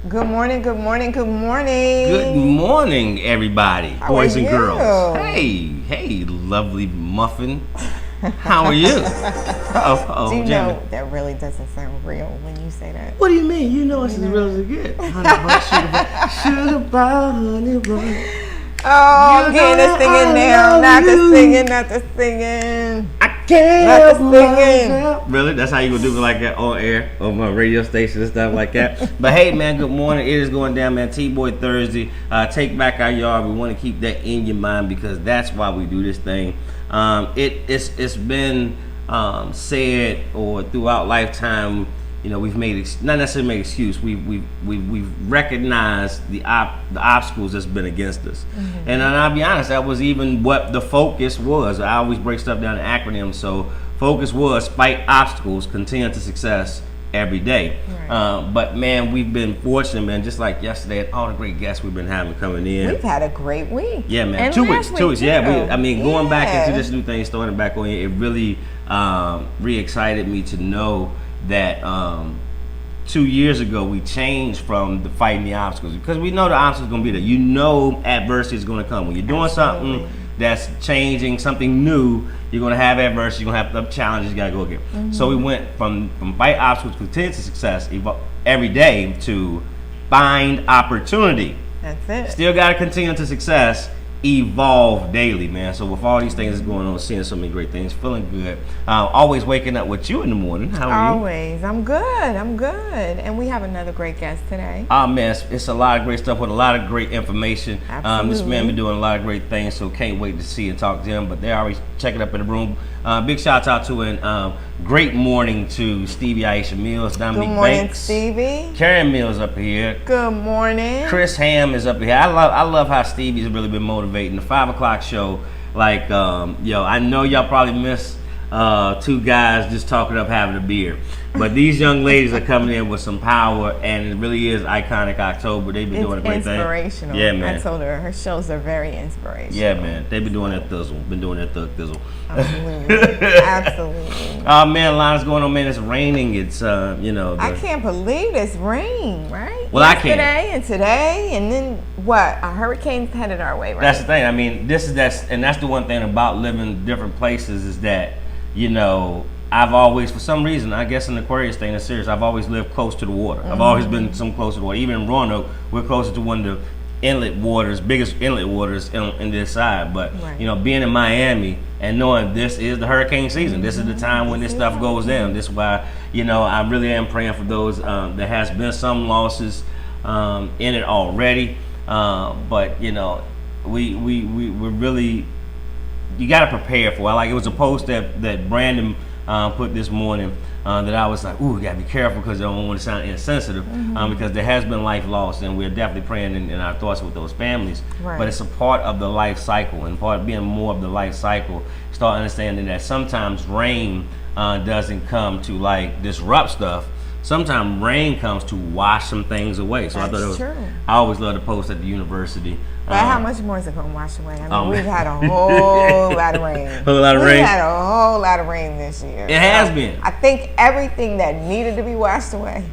Good morning, good morning, good morning. Good morning, everybody, How boys are and you? girls. Hey, lovely muffin. How are you? Do you Jamie. know that really doesn't sound real when you say that? What do you mean? You know it's as real as it gets. Sugar bar, honey bun. Oh, I'm getting the singing now. Not the singing, not the singing. I can't Not help the singing. myself. Really? That's how you gonna do it like that on air, on my radio station and stuff like that. But hey, man, good morning. It is going down, man. TBOY Thursday. Take back our yard. We want to keep that in your mind because that's why we do this thing. It's been said or throughout lifetime. You know, we've made not necessarily made excuse. We've recognized the obstacles that's been against us, and I'll be honest, that was even what the focus was. I always break stuff down in acronyms. So focus was fight obstacles, continue to success every day. Right. But man, we've been fortunate, man. Just like yesterday, all the great guests we've been having coming in. We've had a great week. Yeah, man. And 2 last weeks. 2 weeks. week, Yeah. too. Going back Yeah. into this new thing, starting back on here, it really re-excited me to know that 2 years ago we changed from the fighting the obstacles because we know the obstacles going to be there. You know adversity is going to come when you're doing something that's changing, something new. You're going to have adversity. You're going to have challenges. You got to go again. So we went from fight obstacles, continue to success every day to find opportunity. That's it. Still got to continue to success, evolve daily, man. So with all these things going on, seeing so many great things, feeling good. Always waking up with you in the morning. How are you? Always. I'm good. And we have another great guest today. Oh man, it's a lot of great stuff with a lot of great information. Absolutely. This man been doing a lot of great things, so can't wait to see and talk to him. But they're always checking up in the room. Big shout out to and great morning to Stevie Aisha Mills, Dominique Good morning, Banks, Stevie. Karen Mills up here. Good morning. Chris Ham is up here. I love how Stevie's really been motivating the 5 o'clock show. Like I know y'all probably miss 2 guys just talking up having a beer, but these young ladies are coming in with some power, and it really is iconic October. They've been doing a great thing. Inspirational. Yeah, man. I told her shows are very inspirational. Yeah, man. They've been doing that thizzle. Been doing that thug thizzle. Absolutely. Oh man, a lot is going on, man. It's raining. It's I can't believe this rain, right? Well, I can't. Today, and then what? A hurricane's headed our way, right? That's the thing. I mean, that's the one thing about living different places is that, I've always, for some reason, I guess in the Aquarius thing, it's serious, I've always lived close to the water. I've always been some close to the water. Even in Roanoke, we're closer to one of the inlet waters, biggest inlet waters in this side. But, Right. Being in Miami and knowing this is the hurricane season, this is the time when this stuff goes down. This is why, I really am praying for those. There has been some losses in it already. But, we're really, you got to prepare for it. Like, it was a post that Brandon put this morning that I was like, ooh, we got to be careful because I don't want to sound insensitive because there has been life lost, and we're definitely praying in our thoughts with those families. Right. But it's a part of the life cycle, and part of being more of the life cycle, start understanding that sometimes rain doesn't come to like disrupt stuff. Sometimes rain comes to wash some things away. So That's I thought it was true. I always love to post at the university. But how much more is it going to wash away? I mean, we've man. had a whole lot of rain. Whole lot of rain? We've had a whole lot of rain this year. It has been. I think everything that needed to be washed away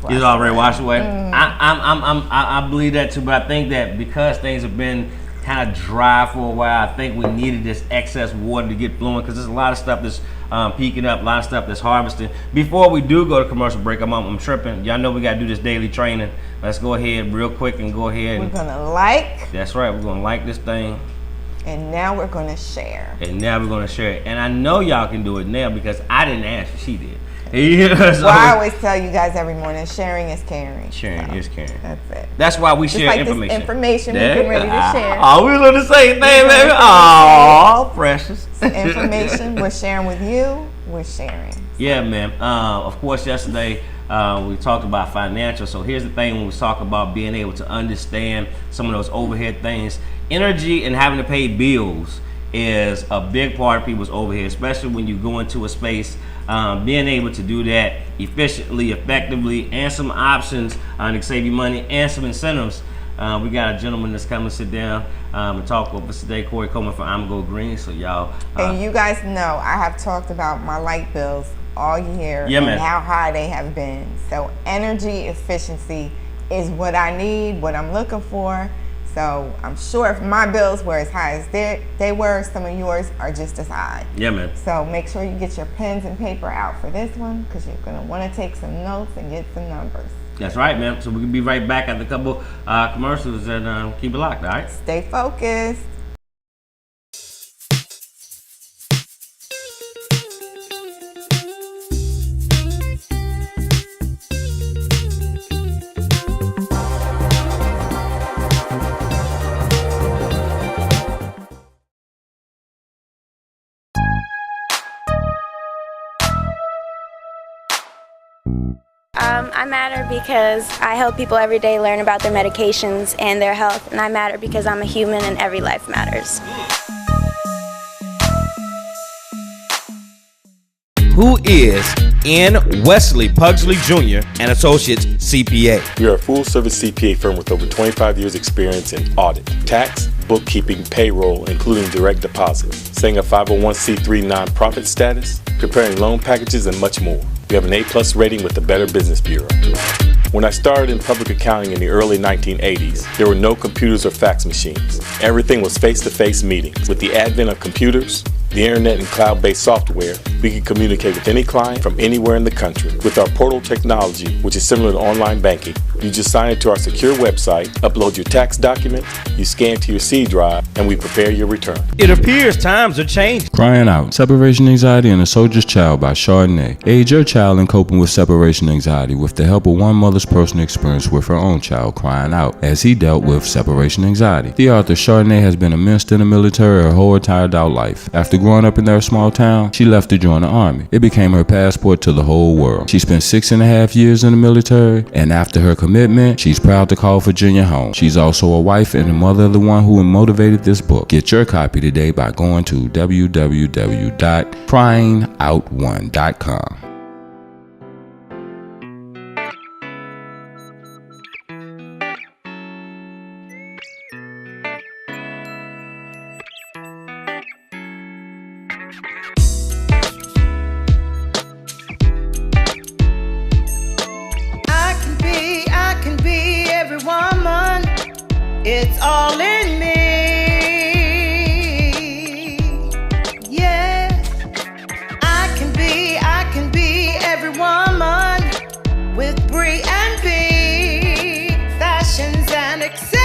was It's already washed away. I believe that too, but I think that because things have been kind of dry for a while, I think we needed this excess water to get flowing because there's a lot of stuff that's peaking up, a lot of stuff that's harvesting. Before we do go to commercial break, I'm tripping. Y'all know we got to do this daily training. Let's go ahead real quick and go ahead. We're going to like. That's right. We're going to like this thing. And now we're going to share. And now we're going to share it. And I know y'all can do it now because I didn't ask. She did. So, well, I always tell you guys every morning, sharing is caring. Sharing is caring. That's it. That's why we share like information. This information we're getting ready to share. Oh, we're doing the same thing, baby. Oh, precious. Information we're sharing with you, we're sharing. Yeah, man. Of course, yesterday we talked about financial. So here's the thing: when we talk about being able to understand some of those overhead things, energy and having to pay bills is a big part of people's overhead, especially when you go into a space. Being able to do that efficiently, effectively, and some options to save you money and some incentives. We got a gentleman that's coming to sit down and talk with us today, Corey Coleman from Imago Green. So y'all, and you guys know I have talked about my light bills all year and how high they have been. So energy efficiency is what I need, what I'm looking for. So I'm sure if my bills were as high as they were, some of yours are just as high. Yeah, man. So make sure you get your pens and paper out for this one, because you're going to want to take some notes and get some numbers. That's right, man. So we can be right back after a couple commercials and keep it locked, all right? Stay focused. I matter because I help people every day learn about their medications and their health, and I matter because I'm a human and every life matters. Who is N. Wesley Pugsley Jr. and Associates CPA? We are a full-service CPA firm with over 25 years experience in audit, tax, bookkeeping, payroll, including direct deposit, setting a 501c3 nonprofit status, preparing loan packages, and much more. We have an A+ rating with the Better Business Bureau. When I started in public accounting in the early 1980s, there were no computers or fax machines. Everything was face-to-face meetings. With the advent of computers, the internet and cloud-based software, we can communicate with any client from anywhere in the country. With our portal technology, which is similar to online banking, you just sign into our secure website, upload your tax documents, you scan to your C drive, and we prepare your return. It appears times are changing. Crying Out, Separation Anxiety and a Soldier's Child by Chardonnay. Aid your child in coping with separation anxiety with the help of one mother's personal experience with her own child crying out as he dealt with separation anxiety. The author Chardonnay has been immersed in the military her whole entire adult life. After growing up in their small town, she left to join the army. It became her passport to the whole world. She spent 6.5 years in the military, and after her commitment, she's proud to call Virginia home. She's also a wife and a mother of the one who motivated this book. Get your copy today by going to www.cryingout1.com. I can be every woman. It's all in me. Yeah. I can be every woman with Brie and B, fashions and accessories.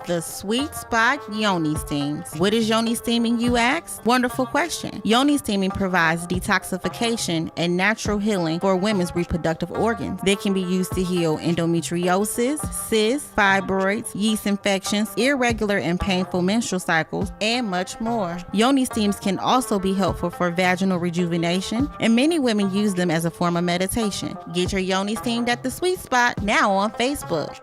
The sweet spot yoni steams. What is yoni steaming, you ask? Wonderful question. Yoni steaming provides detoxification and natural healing for women's reproductive organs. They can be used to heal endometriosis, cysts, fibroids, yeast infections, irregular and painful menstrual cycles, and much more. Yoni steams can also be helpful for vaginal rejuvenation, and many women use them as a form of meditation. Get your yoni steamed at the sweet spot now on Facebook.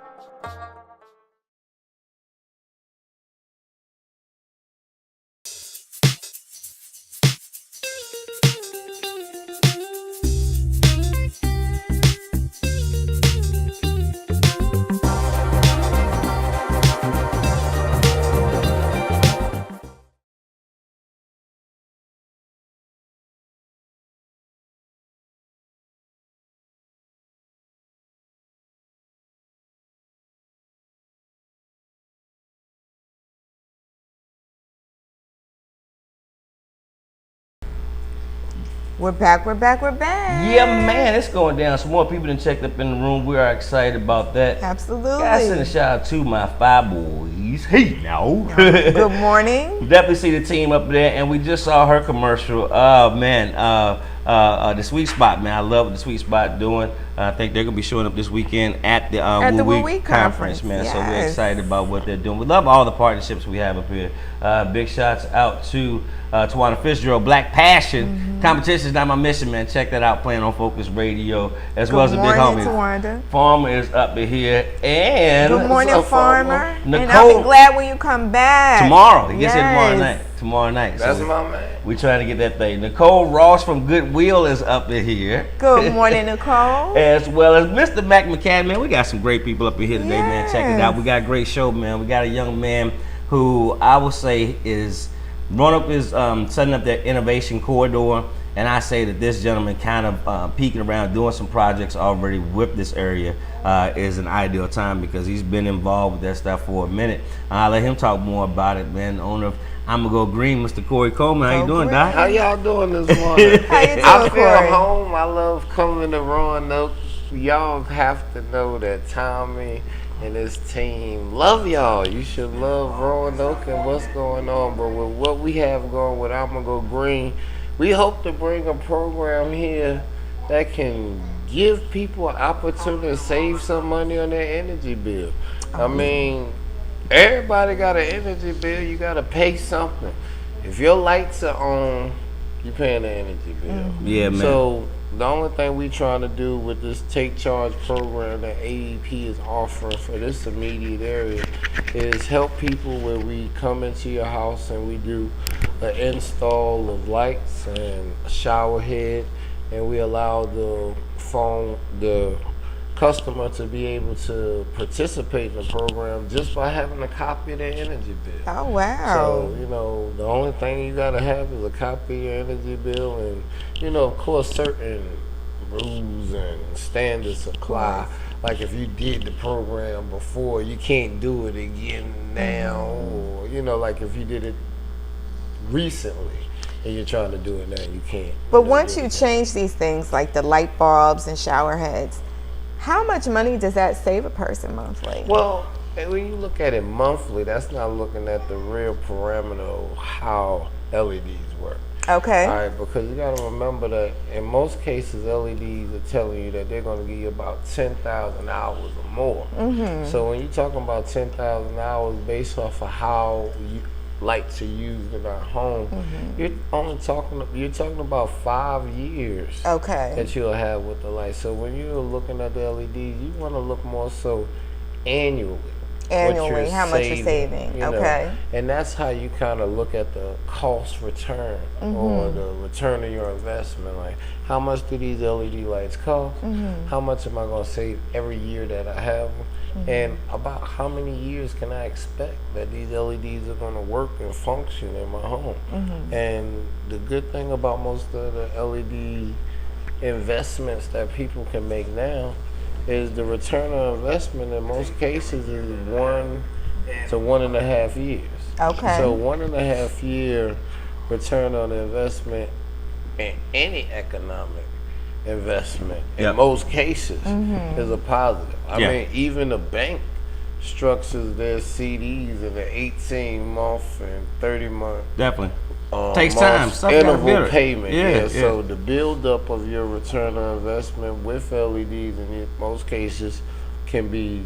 We're back. Yeah, man, it's going down. Some more people done checked up in the room. We are excited about that. Absolutely. Gotta send a shout out to my 5 boys. Hey, now. Good morning. Definitely see the team up there, and we just saw her commercial. Oh, man. The Sweet Spot, man. I love what the Sweet Spot doing. I think they're gonna be showing up this weekend at the Woo Week conference, man. Yes. So we're excited about what they're doing. We love all the partnerships we have up here. Big shots out to Tawana Fitzgerald, Black Passion. Competition is not my mission, man. Check that out, playing on Focus Radio, as well as the big homie. Tawanda. Farmer is up in here, and Good morning, Farmer. Nicole. And I'll be glad when you come back. Tomorrow. He gets here tomorrow night. That's so my man. we trying to get that thing. Nicole Ross from Goodwill is up in here. Good morning, Nicole. As well as Mr. Mac McCann, man. We got some great people up in here today, man. Check it out. We got a great show, man. We got a young man who I will say is Roanoke is setting up that innovation corridor, and I say that this gentleman kind of peeking around doing some projects already with this area is an ideal time because he's been involved with that stuff for a minute. I'll let him talk more about it, man. The owner of Imago Green, Mr. Corey Coleman. How you doing, Doc? How y'all doing this morning? How you doing, I feel Corey? home. I love coming to Roanoke. Y'all have to know that Tommy and his team love y'all. You should love Roanoke and what's going on. But with what we have going with Imago Green, we hope to bring a program here that can give people an opportunity to save some money on their energy bill. I mean, everybody got an energy bill. You got to pay something. If your lights are on, you're paying the energy bill. Yeah, man. So the only thing we trying to do with this Take Charge program that AEP is offering for this immediate area is help people where we come into your house and we do an install of lights and a shower head, and we allow the customer to be able to participate in the program just by having a copy of their energy bill. Oh, wow. So, you know, the only thing you gotta have is a copy of your energy bill, and, you know, of course, certain rules and standards apply. Like if you did the program before, you can't do it again now, or, you know, like if you did it recently and you're trying to do it now, you can't. But once you change these things, like the light bulbs and shower heads, how much money does that save a person monthly? Well, when you look at it monthly, that's not looking at the real parameter of how LEDs work. Okay. All right, because you got to remember that in most cases, LEDs are telling you that they're going to give you about 10,000 hours or more. So when you're talking about 10,000 hours based off of how lights are used in our home, you're talking about 5 years that you'll have with the lights. So when you're looking at the LEDs, you want to look more so annually. How much you're saving. You know? Okay. And that's how you kind of look at the cost return or the return of your investment. Like, how much do these LED lights cost? How much am I going to save every year that I have them? And about how many years can I expect that these LEDs are going to work and function in my home? And the good thing about most of the LED investments that people can make now is the return on investment in most cases is 1 to 1.5 years. Okay. So 1.5 year return on investment in any economic investment in most cases is a positive. I mean, even the bank structures their CDs in an 18-month and 30-month. Definitely. Takes time. Interval payment. So the buildup of your return on investment with LEDs in most cases can be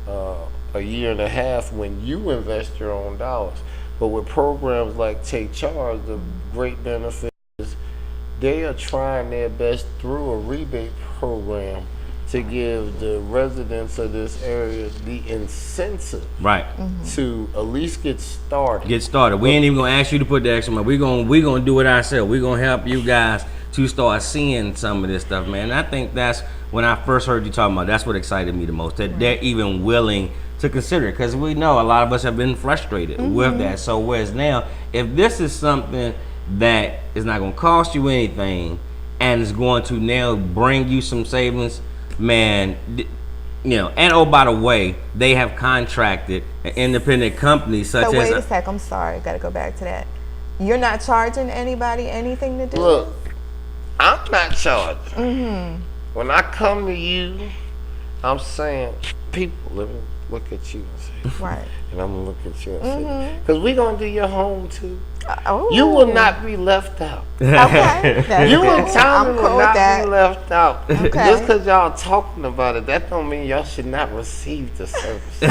a year and a half when you invest your own dollars. But with programs like Take Charge, the great benefit is they are trying their best through a rebate program to give the residents of this area the incentive to at least get started. We ain't even gonna ask you to put the extra money. We're gonna do it ourselves. We're gonna help you guys to start seeing some of this stuff, man. And I think that's when I first heard you talking about. That's what excited me the most. That they're even willing to consider it, because we know a lot of us have been frustrated with that. So whereas now, if this is something that is not gonna cost you anything and is going to now bring you some savings, man, you know, and oh, by the way, they have contracted an independent company such as. So wait a sec, I'm sorry, got to go back to that. You're not charging anybody anything to do? Look, I'm not charging. When I come to you, I'm saying, people, let me look at you and say, and I'm gonna look at you and say, because we're gonna do your home too. You will not be left out. Okay. You and Tommy will not be left out. Okay. Just because y'all talking about it, that don't mean y'all should not receive the service.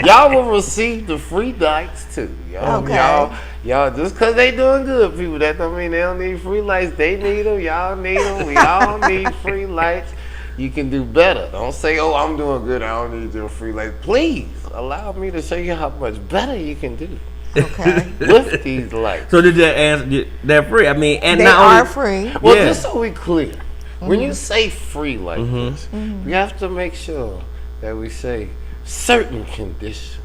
Y'all will receive the free lights too. Y'all, y'all just because they doing good, people, that don't mean they don't need free lights. They need them. Y'all need them. We all need free lights. You can do better. Don't say, oh, I'm doing good, I don't need your free lights. Please allow me to show you how much better you can do. With these lights. So did that answer? They're free. I mean, and they not are only, free. Well, just so we clear, when you say free like this, we have to make sure that we say certain conditions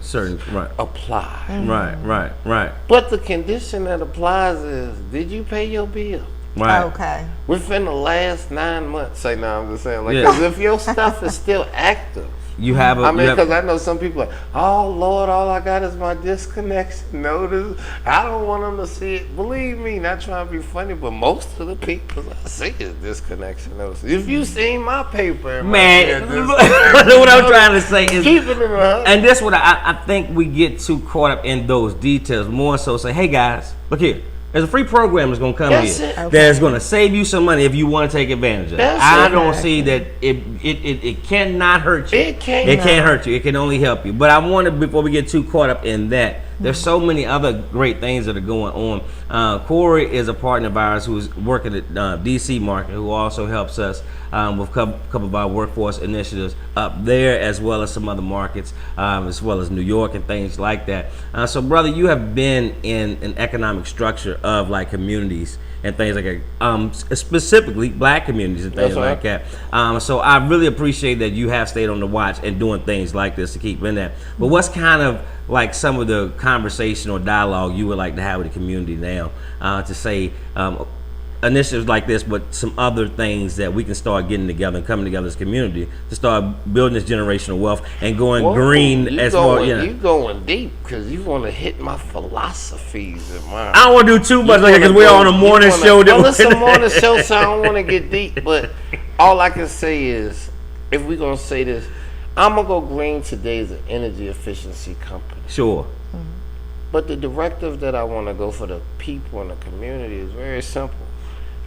Right. apply. Right. But the condition that applies is, did you pay your bill? Right. Okay. Within the last 9 months. Say, no, I'm just saying, like, Yeah. because if your stuff is still active, You have a. I mean, you have- because I know some people are like, oh Lord, all I got is my disconnection notice. I don't want them to see it. Believe me, not trying to be funny, but most of the people I see is disconnection notice. If you seen my paper, Man, what I'm trying to say is, keep it in the and that's what I think we get too caught up in those details. More so, say, hey guys, look here. There's a free program that's gonna come That's here it. Okay. that's gonna save you some money if you want to take advantage of it. That's I it. don't see that it cannot hurt you. It can't. It can't hurt you. It can only help you. But I wanted, before we get too caught up in that, there's so many other great things that are going on. Corey is a partner of ours who's working at DC market, who also helps us with a couple of our workforce initiatives up there, as well as some other markets, as well as New York and things like that. So, brother, you have been in an economic structure of like communities and things like that, specifically black communities and things That's right. like that. So I really appreciate that you have stayed on the watch and doing things like this to keep in that. But what's kind of like some of the conversation or dialogue you would like to have with the community now, to say initiatives like this, but some other things that we can start getting together and coming together as a community to start building this generational wealth and going green you as going, well. You know. You going deep because you want to hit my philosophies and mine. I don't want to do too much because we're on a morning show. Well, it's a morning show, so I don't want to get deep. But all I can say is, if we're gonna say this, Imago Green today is an energy efficiency company. Sure. But the directive that I want to go for the people in the community is very simple.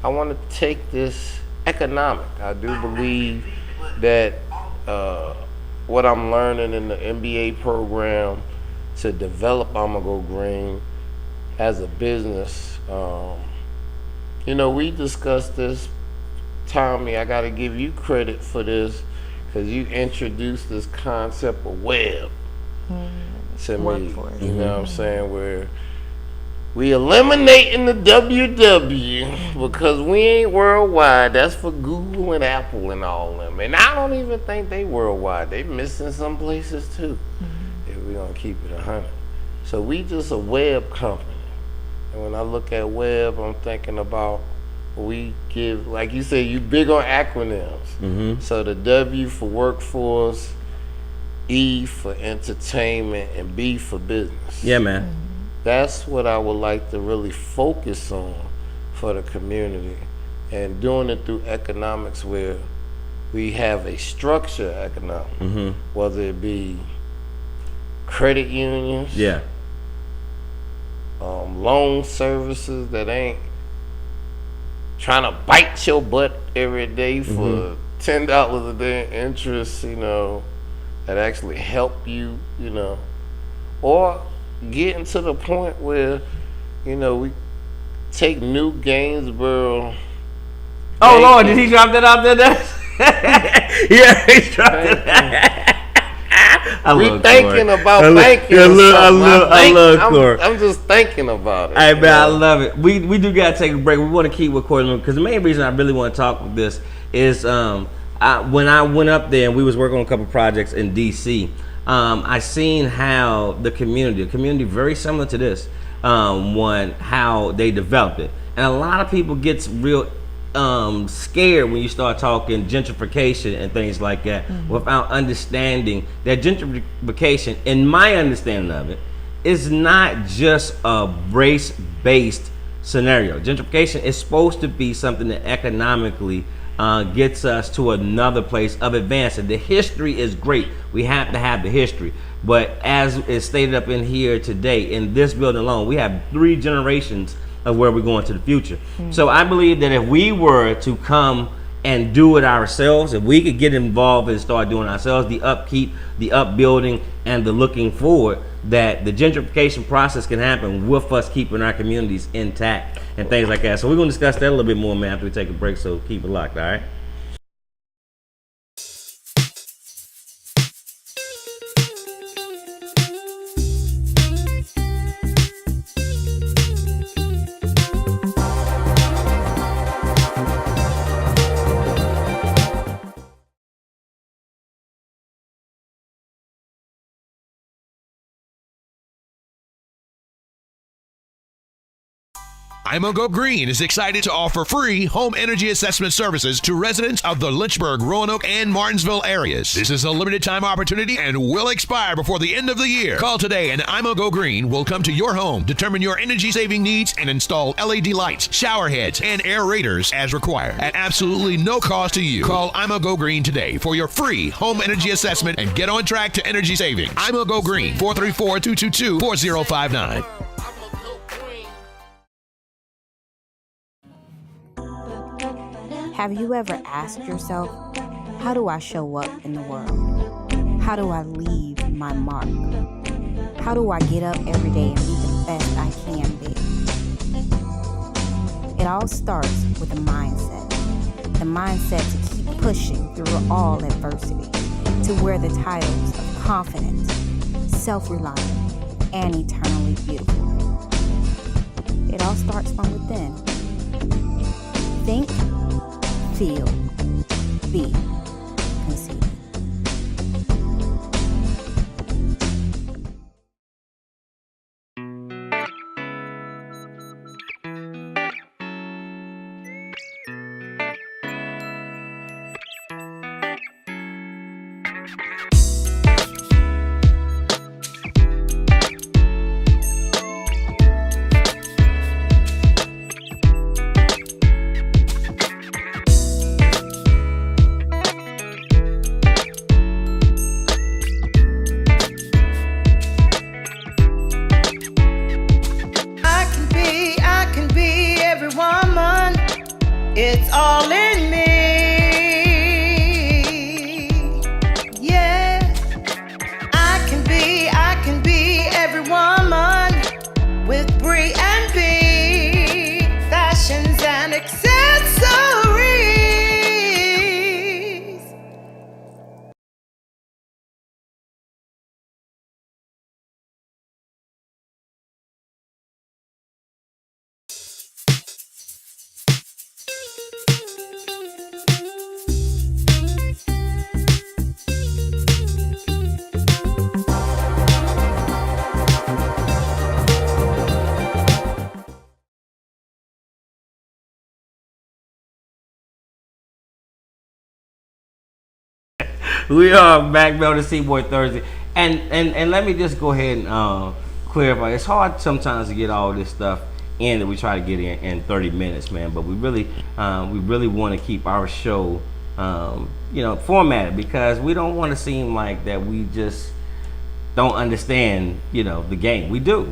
I want to take this economic. I do believe that what I'm learning in the MBA program to develop Imago Green as a business. You know, we discussed this. Tommy, I got to give you credit for this because you introduced this concept of web to me. Workforce. You know what I'm saying? Where we eliminating the WW because we ain't worldwide. That's for Google and Apple and all them. And I don't even think they worldwide. They missing some places too. If we're gonna keep it 100. So we just a web company. And when I look at web, I'm thinking about we give, like you said, you big on acronyms. So the W for workforce, E for entertainment, and B for business. Yeah, man. That's what I would like to really focus on for the community, and doing it through economics where we have a structure economic, whether it be credit unions, loan services that ain't trying to bite your butt every day for $10 a day interest, you know, that actually help you, you know, or getting to the point where, you know, we take New Gainsborough. Oh Lord, did he drop that out there? Yeah, he dropped it. We thinking about banking. I love Corey. I'm just thinking about it. Hey man, I love it. We do gotta take a break. We want to keep recording because the main reason I really want to talk with this is when I went up there and we was working on a couple projects in DC. I seen how the community very similar to this, how they developed it, and a lot of people gets real scared when you start talking gentrification and things like that without understanding that gentrification, in my understanding of it, is not just a race-based scenario. Gentrification is supposed to be something that economically gets us to another place of advancing. The history is great. We have to have the history. But as is stated up in here today, in this building alone, we have 3 generations of where we're going to the future. So I believe that if we were to come and do it ourselves, if we could get involved and start doing it ourselves, the upkeep, the upbuilding, and the looking forward, that the gentrification process can happen with us keeping our communities intact and things like that. So we're going to discuss that a little bit more, man, after we take a break. So keep it locked, all right? Imago Green is excited to offer free home energy assessment services to residents of the Lynchburg, Roanoke, and Martinsville areas. This is a limited time opportunity and will expire before the end of the year. Call today and Imago Green will come to your home, determine your energy saving needs, and install LED lights, shower heads, and aerators as required at absolutely no cost to you. Call Imago Green today for your free home energy assessment and get on track to energy savings. Imago Green, 434-222-4059. Have you ever asked yourself, how do I show up in the world? How do I leave my mark? How do I get up every day and be the best I can be? It all starts with a mindset. The mindset to keep pushing through all adversity, to wear the titles of confident, self-reliant, and eternally beautiful. It all starts from within. Think, feel, be conceited. It's all in me. Yeah, I can be every woman with brie and B, fashions and accessories. We are back on the TBOY Thursday, and let me just go ahead and clarify. It's hard sometimes to get all this stuff in that we try to get in 30 minutes, man. But we really want to keep our show, formatted, because we don't want to seem like that we just don't understand, the game. We do.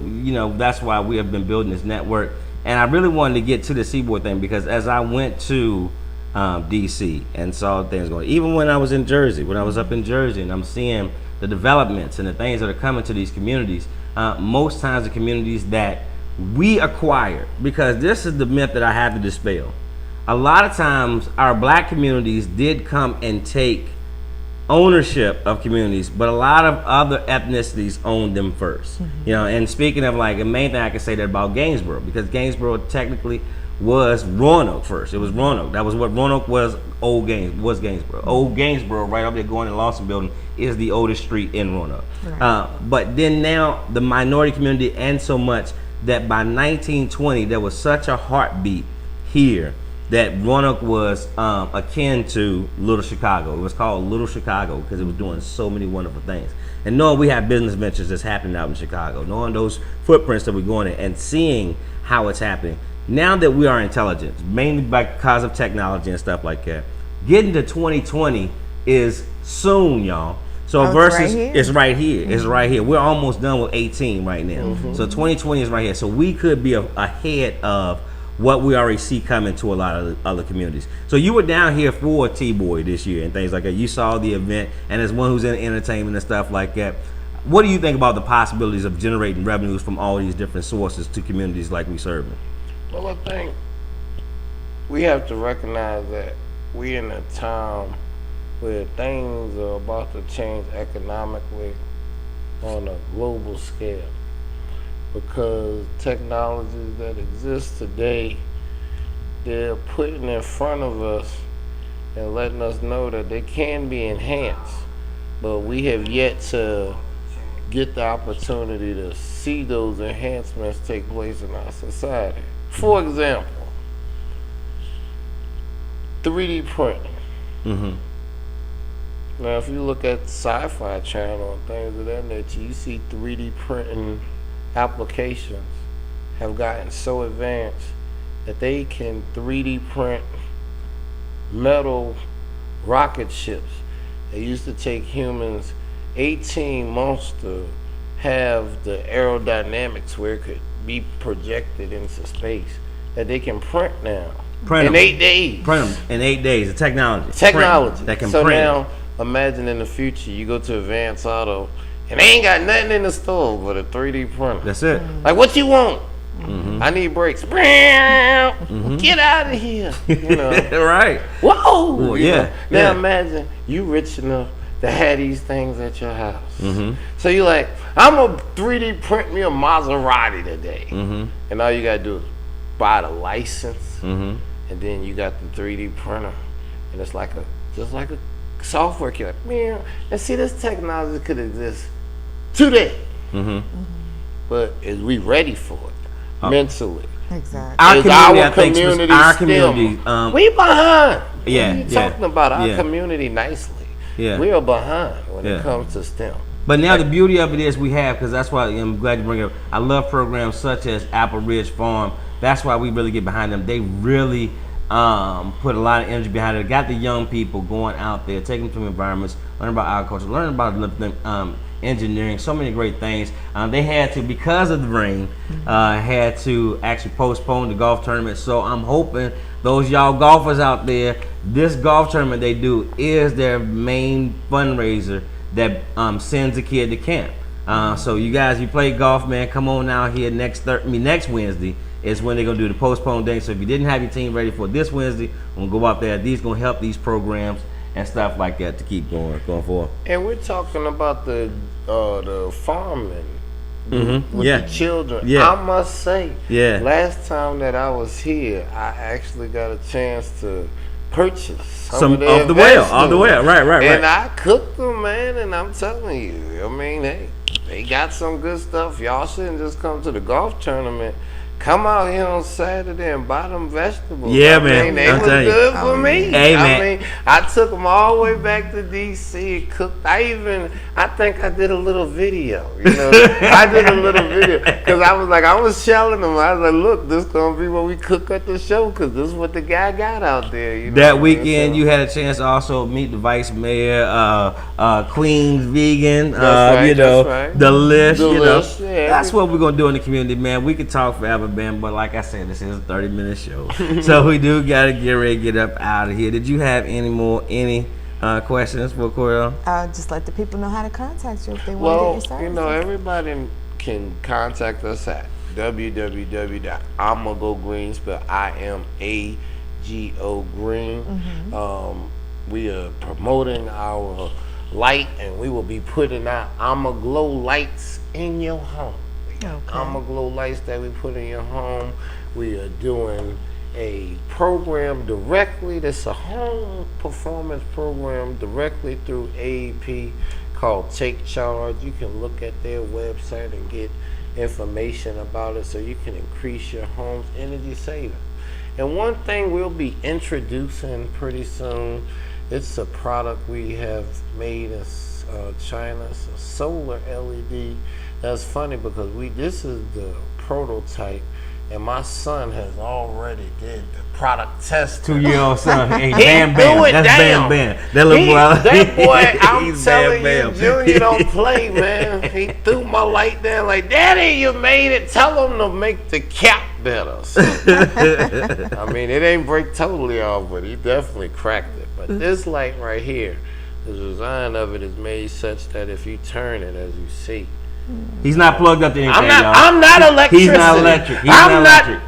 That's why we have been building this network. And I really wanted to get to the TBOY thing because as I went to DC and saw things going, even when I was in Jersey, when I was up in Jersey, and I'm seeing the developments and the things that are coming to these communities, most times the communities that we acquired, because this is the myth that I have to dispel. A lot of times our black communities did come and take ownership of communities, but a lot of other ethnicities owned them first. And speaking of, like, the main thing I can say that about Gainesboro, because Gainesboro technically was Roanoke first. It was Roanoke. That was what Roanoke was. Gainesboro. Old Gainesboro, right up there going in Lawson Building, is the oldest street in Roanoke. Right. But then now the minority community, and so much that by 1920 there was such a heartbeat here that Roanoke was akin to Little Chicago. It was called Little Chicago because it was doing so many wonderful things. And knowing we have business ventures that's happening out in Chicago, knowing those footprints that we're going in and seeing how it's happening. Now that we are intelligent, mainly because of technology and stuff like that, getting to 2020 is soon, y'all. So versus it's right here. Mm-hmm. It's right here. We're almost done with 18 right now. Mm-hmm. So 2020 is right here. So we could be ahead of what we already see coming to a lot of other communities. So you were down here for TBOY this year and things like that. You saw the event, and as one who's in entertainment and stuff like that, what do you think about the possibilities of generating revenues from all these different sources to communities like we serve in? Well, I think we have to recognize that we're in a time where things are about to change economically on a global scale, because technologies that exist today, they're putting in front of us and letting us know that they can be enhanced, but we have yet to get the opportunity to see those enhancements take place in our society. For example, 3D printing. Mm-hmm. Now, if you look at Sci-Fi Channel and things of that nature, you see 3D printing applications have gotten so advanced that they can 3D print metal rocket ships. It used to take humans 18 months to have the aerodynamics where it could be projected into space, that they can print now in 8 days. Print them in 8 days. The technology. Technology. That can so print. Now, imagine in the future, you go to Advanced Auto, and they ain't got nothing in the store but a 3D printer. That's it. Like, what you want? Mm-hmm. I need brakes. Get out of here. You know. Right. Whoa. Well, You yeah. know? Now imagine you rich enough to have these things at your house. Mm-hmm. So you like, I'm gonna 3D print me a Maserati today. Mm-hmm. And all you gotta do is buy the license, Mm-hmm. and then you got the 3D printer, and it's like just like a software kit. Like, man, and see, this technology could exist today. Mm-hmm. But is we ready for it mentally? Exactly. Our Is community, our I think, community our still- community. We behind. Yeah, What are you yeah, talking about our yeah. community nicely? Yeah. We are behind when Yeah. it comes to STEM. But now the beauty of it is we have, because that's why I'm glad you bring it up. I love programs such as Apple Ridge Farm. That's why we really get behind them. They really put a lot of energy behind it. Got the young people going out there, taking them to environments, learning about agriculture, learning about engineering, so many great things. They had to, because of the rain, had to actually postpone the golf tournament. So I'm hoping those y'all golfers out there, this golf tournament they do is their main fundraiser that sends a kid to camp. So you guys, you play golf, man, come on out here next Wednesday is when they're gonna do the postponed day. So if you didn't have your team ready for this Wednesday, we'll go out there. These gonna help these programs and stuff like that to keep going forward. And we're talking about the farming Mm-hmm. with Yeah. the children. Yeah. I must say, Yeah. last time that I was here, I actually got a chance to purchase Some of their of the well, vegetables. right. And I cooked them, man, and I'm telling you, I mean, they got some good stuff. Y'all shouldn't just come to the golf tournament. Come out here on Saturday and buy them vegetables. Yeah, I man. mean, they I'm was telling you. good for me. Hey, I man. mean, I took them all the way back to D.C. and cooked. I think I did a little video. You know, I did a little video because I was telling them. I was like, look, this gonna be what we cook at the show because this is what the guy got out there. You know That what I mean? weekend, So- you had a chance to also meet the vice mayor, Queen's Vegan, That's right, you know, that's right. the list, you know. Delish, yeah. That's what we're gonna do in the community, man. We could talk forever, man, but like I said, this is a 30-minute show, so we do gotta get ready to get up out of here. Did you have any questions for Corey? Just let the people know how to contact you if they want Well, to get your services. you know, everybody can contact us at www.imagogreen, spelled IMAGO Green. We are promoting our light, and we will be putting out Imaglo lights in your home. Imaglo lights that we put in your home. We are doing a program directly. That's a home performance program directly through AEP called Take Charge. You can look at their website and get information about it so you can increase your home's energy savings. And one thing we'll be introducing pretty soon, it's a product we have made in China. It's a solar LED. That's funny because this is the prototype, and my son has already did the product test. 2-year-old son, hey, He Bam Bam, threw it that's down. Bam Bam. That little boy, That boy, I'm he's telling Bam you, Bam. Junior don't play, man. He threw my light down like, Daddy, you made it. Tell him to make the cap better. So, I mean, it ain't break totally off, but he definitely cracked it. But this light right here, the design of it is made such that if you turn it, as you see, He's not plugged up to anything, y'all. I'm not electricity. He's not electric. He's not electric.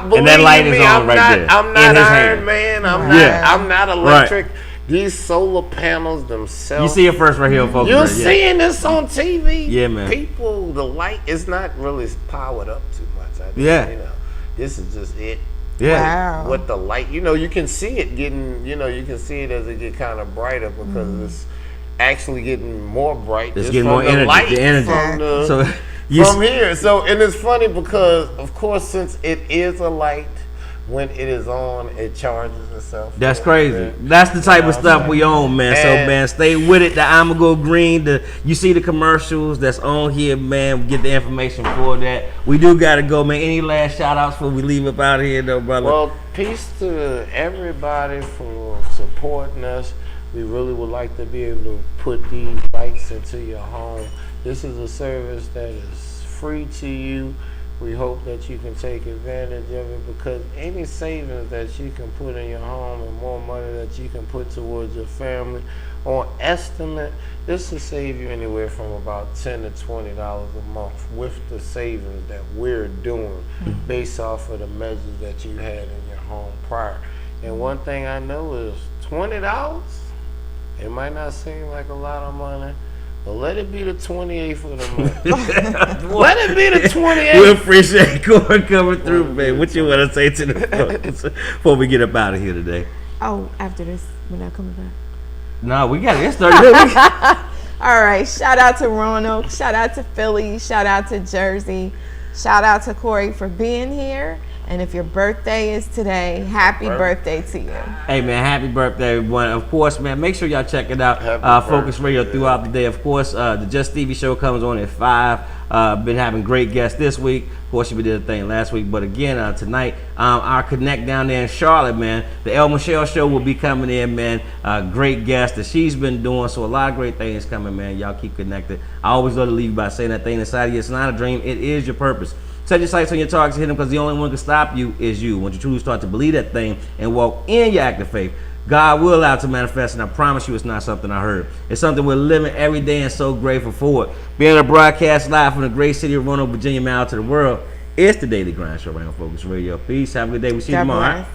Believe that light is me, on I'm right not, there, I'm in not his Iron hand. Man. Yeah. I'm not electric. These solar panels themselves. You see it first right here, folks. You're right? Yeah. seeing this on TV. Yeah, man. People, the light is not really powered up too much. I think, Yeah. You know, this is just it. Yeah. Wow. With the light, you know, you can see it getting. You know, you can see it as it get kind of brighter because it's actually getting more bright. It's just getting from more the energy. light The energy. from the- So from here. So, and it's funny because, of course, since it is a light, when it is on, it charges itself. That's crazy. That's the type of stuff we own, man. So, man, stay with it. The Imago Green, you see the commercials that's on here, man. We get the information for that. We do got to go, man. Any last shout-outs before we leave up out of here, though, brother? Well, peace to everybody for supporting us. We really would like to be able to put these lights into your home. This is a service that is free to you. We hope that you can take advantage of it, because any savings that you can put in your home and more money that you can put towards your family, on estimate, this will save you anywhere from about $10 to $20 a month with the savings that we're doing based off of the measures that you had in your home prior. And one thing I know is $20, it might not seem like a lot of money, but let it be the 28th for the month. Let it be the 28th. We appreciate Corey coming through, man. What you want to say to the folks before we get up out of here today? Oh, after this, we're not coming back. No, we got it. It's 30 minutes. All right. Shout out to Roanoke. Shout out to Philly. Shout out to Jersey. Shout out to Corey for being here. And if your birthday is today, happy birthday to you. Hey, man, happy birthday, everyone. Of course, man, make sure y'all check it out. Focus Radio throughout the day. Of course, the Just Stevie show comes on at 5. Been having great guests this week. Of course, we did a thing last week. But again, tonight, our Connect down there in Charlotte, man. The El Michelle show will be coming in, man. Great guest that she's been doing. So a lot of great things coming, man. Y'all keep connected. I always love to leave you by saying that thing inside of you. It's not a dream. It is your purpose. Set your sights on your targets, hit them, because the only one who can stop you is you. Once you truly start to believe that thing and walk in your act of faith, God will allow it to manifest, and I promise you it's not something I heard. It's something we're living every day and so grateful for it. Being able to broadcast live from the great city of Roanoke, Virginia, out to the world, it's the Daily Grind Show right on Focus Radio. Peace. Have a good day. We'll see you tomorrow.